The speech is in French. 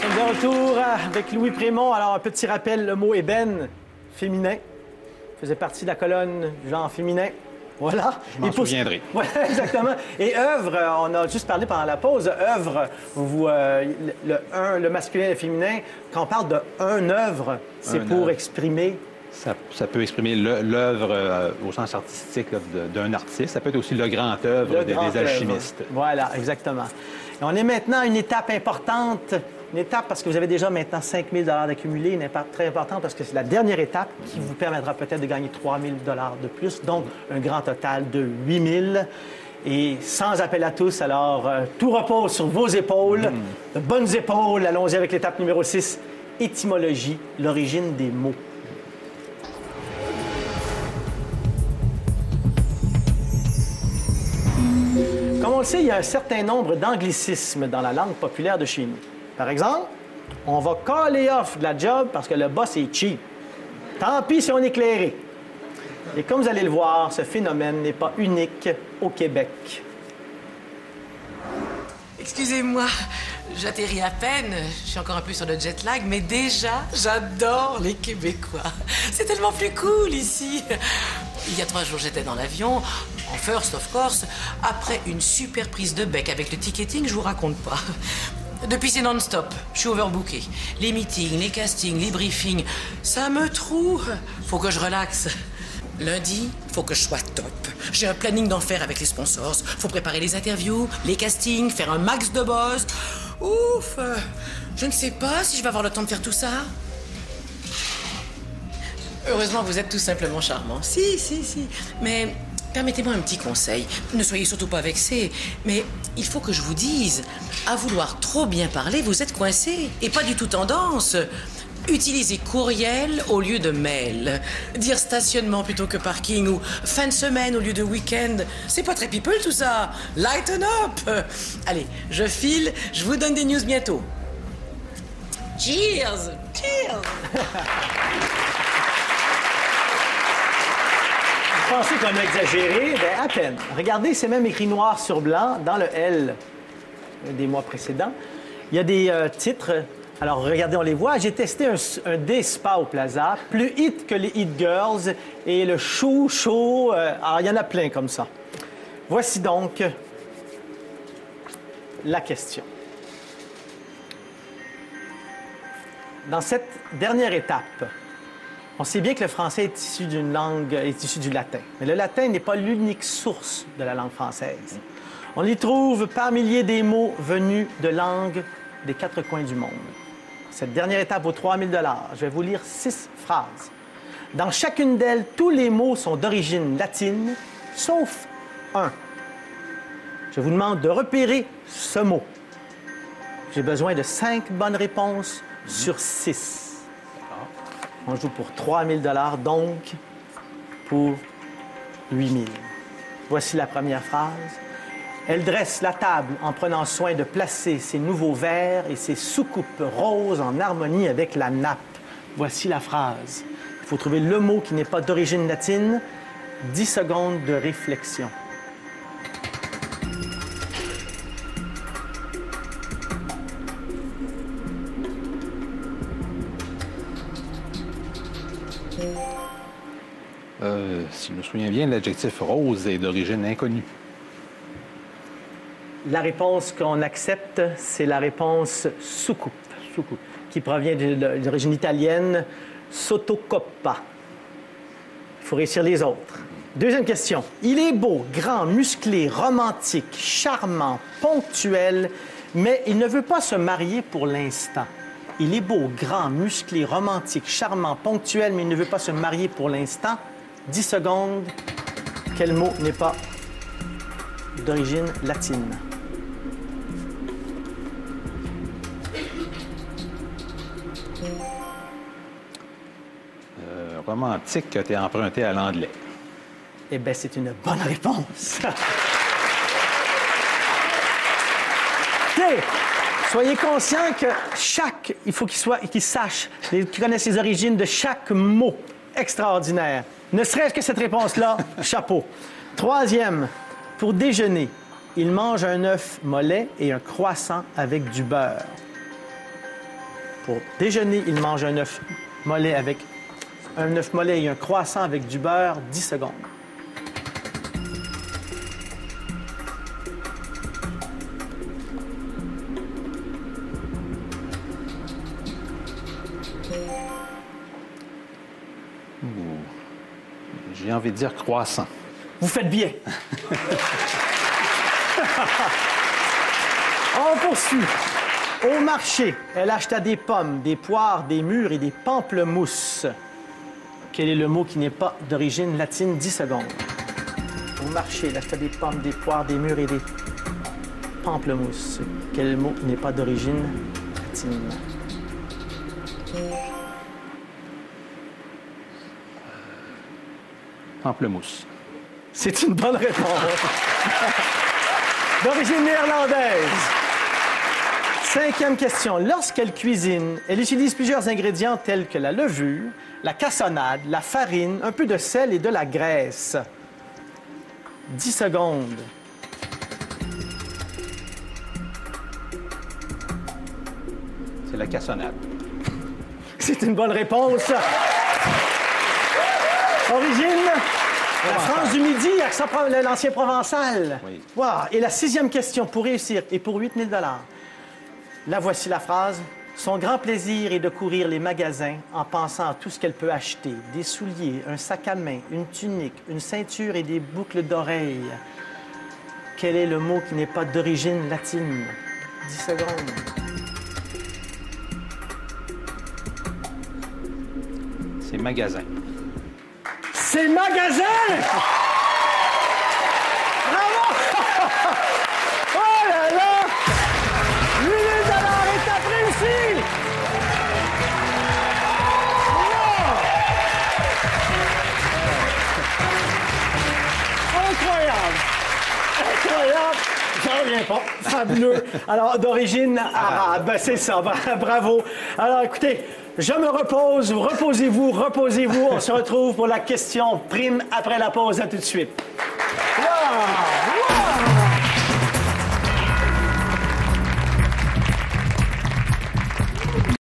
De retour avec Louis Prémont. Alors, un petit rappel, le mot ébène, féminin, faisait partie de la colonne du genre féminin. Voilà. Je m'en souviendrai. Oui, exactement. Et œuvre, on a juste parlé pendant la pause, œuvre, le masculin et le féminin, quand on parle de un œuvre, c'est pour exprimer... Ça peut exprimer l'œuvre au sens artistique d'un artiste. Ça peut être aussi le grand œuvre des alchimistes. Voilà, exactement. Et on est maintenant à une étape importante. Une étape parce que vous avez déjà maintenant 5 000 d'accumulés. Une étape très importante parce que c'est la dernière étape qui vous permettra peut-être de gagner 3 000 de plus. Donc, un grand total de 8 000. Et sans appel à tous, alors, tout repose sur vos épaules. De bonnes épaules. Allons-y avec l'étape numéro 6. Étymologie, l'origine des mots. Comme on le sait, il y a un certain nombre d'anglicismes dans la langue populaire de chez nous. Par exemple, on va caller off de la job parce que le boss est cheap. Tant pis si on est éclairé. Et comme vous allez le voir, ce phénomène n'est pas unique au Québec. Excusez-moi, j'atterris à peine. Je suis encore un peu sur le jet lag, mais déjà, j'adore les Québécois. C'est tellement plus cool ici. Il y a 3 jours, j'étais dans l'avion, en first, of course. Après une super prise de bec avec le ticketing, je vous raconte pas. Depuis, c'est non-stop. Je suis overbooké. Les meetings, les castings, les briefings, ça me trouve. Faut que je relaxe. Lundi, faut que je sois top. J'ai un planning d'enfer avec les sponsors. Faut préparer les interviews, les castings, faire un max de buzz. Ouf! Je ne sais pas si je vais avoir le temps de faire tout ça. Heureusement, vous êtes tout simplement charmant. Si. Mais permettez-moi un petit conseil. Ne soyez surtout pas vexés, mais il faut que je vous dise, à vouloir trop bien parler, vous êtes coincé. Et pas du tout tendance. Utilisez courriel au lieu de mail. Dire stationnement plutôt que parking ou fin de semaine au lieu de week-end. C'est pas très people tout ça. Lighten up. Allez, je file, je vous donne des news bientôt. Cheers. Vous pensez qu'on a exagéré? Bien, à peine. Regardez, c'est même écrit noir sur blanc dans le L des mois précédents. Il y a des titres. Alors, regardez, on les voit. J'ai testé un day spa au Plaza, plus hit que les Hit Girls, et le show. Alors, il y en a plein comme ça. Voici donc la question. Dans cette dernière étape, on sait bien que le français est issu d'une langue, est issu du latin. Mais le latin n'est pas l'unique source de la langue française. On y trouve par milliers des mots venus de langues des 4 coins du monde. Cette dernière étape vaut 3 000 $. Je vais vous lire 6 phrases. Dans chacune d'elles, tous les mots sont d'origine latine, sauf un. Je vous demande de repérer ce mot. J'ai besoin de 5 bonnes réponses sur 6. On joue pour 3 000 $, donc pour 8 000. Voici la première phrase. Elle dresse la table en prenant soin de placer ses nouveaux verres et ses soucoupes roses en harmonie avec la nappe. Voici la phrase. Il faut trouver le mot qui n'est pas d'origine latine. 10 secondes de réflexion. Si je me souviens bien, l'adjectif rose est d'origine inconnue. La réponse qu'on accepte, c'est la réponse soucoupe, qui provient de l'origine italienne, sottocoppa. Il faut réussir les autres. Deuxième question. Il est beau, grand, musclé, romantique, charmant, ponctuel, mais il ne veut pas se marier pour l'instant. Il est beau, grand, musclé, romantique, charmant, ponctuel, mais il ne veut pas se marier pour l'instant. 10 secondes. Quel mot n'est pas d'origine latine? Romantique a été emprunté à l'anglais. Eh bien, c'est une bonne réponse. OK. Soyez conscients que il faut qu'il sache, qu'il connaisse les origines de chaque mot. Extraordinaire. Ne serait-ce que cette réponse-là, chapeau. Troisième, pour déjeuner, il mange un œuf mollet et un croissant avec du beurre. Pour déjeuner, il mange un œuf mollet et un croissant avec du beurre, 10 secondes. J'ai envie de dire croissant. Vous faites bien. On poursuit. Au marché, elle acheta des pommes, des poires, des mûres et des pamplemousses. Quel est le mot qui n'est pas d'origine latine? 10 secondes. Au marché, elle acheta des pommes, des poires, des mûres et des pamplemousses. Quel mot n'est pas d'origine latine? Pamplemousse. C'est une bonne réponse. D'origine néerlandaise. 5e question. Lorsqu'elle cuisine, elle utilise plusieurs ingrédients tels que la levure, la cassonade, la farine, un peu de sel et de la graisse. 10 secondes. C'est la cassonade. C'est une bonne réponse. Origine, la France du Midi, accent l'ancien provençal. Oui. Wow. Et la 6e question pour réussir et pour 8 000 $. Là, voici la phrase. Son grand plaisir est de courir les magasins en pensant à tout ce qu'elle peut acheter. Des souliers, un sac à main, une tunique, une ceinture et des boucles d'oreilles. Quel est le mot qui n'est pas d'origine latine? 10 secondes. C'est magasin. C'est magasin! Bravo! Oh là là! 8 000 $ étape réussie! Wow! Incroyable! Incroyable! J'en reviens pas. Fabuleux. Alors, d'origine arabe, c'est ça. Bravo. Alors, écoutez, je me repose. Reposez-vous, reposez-vous. On se retrouve pour la question prime après la pause. À tout de suite. Wow! Wow!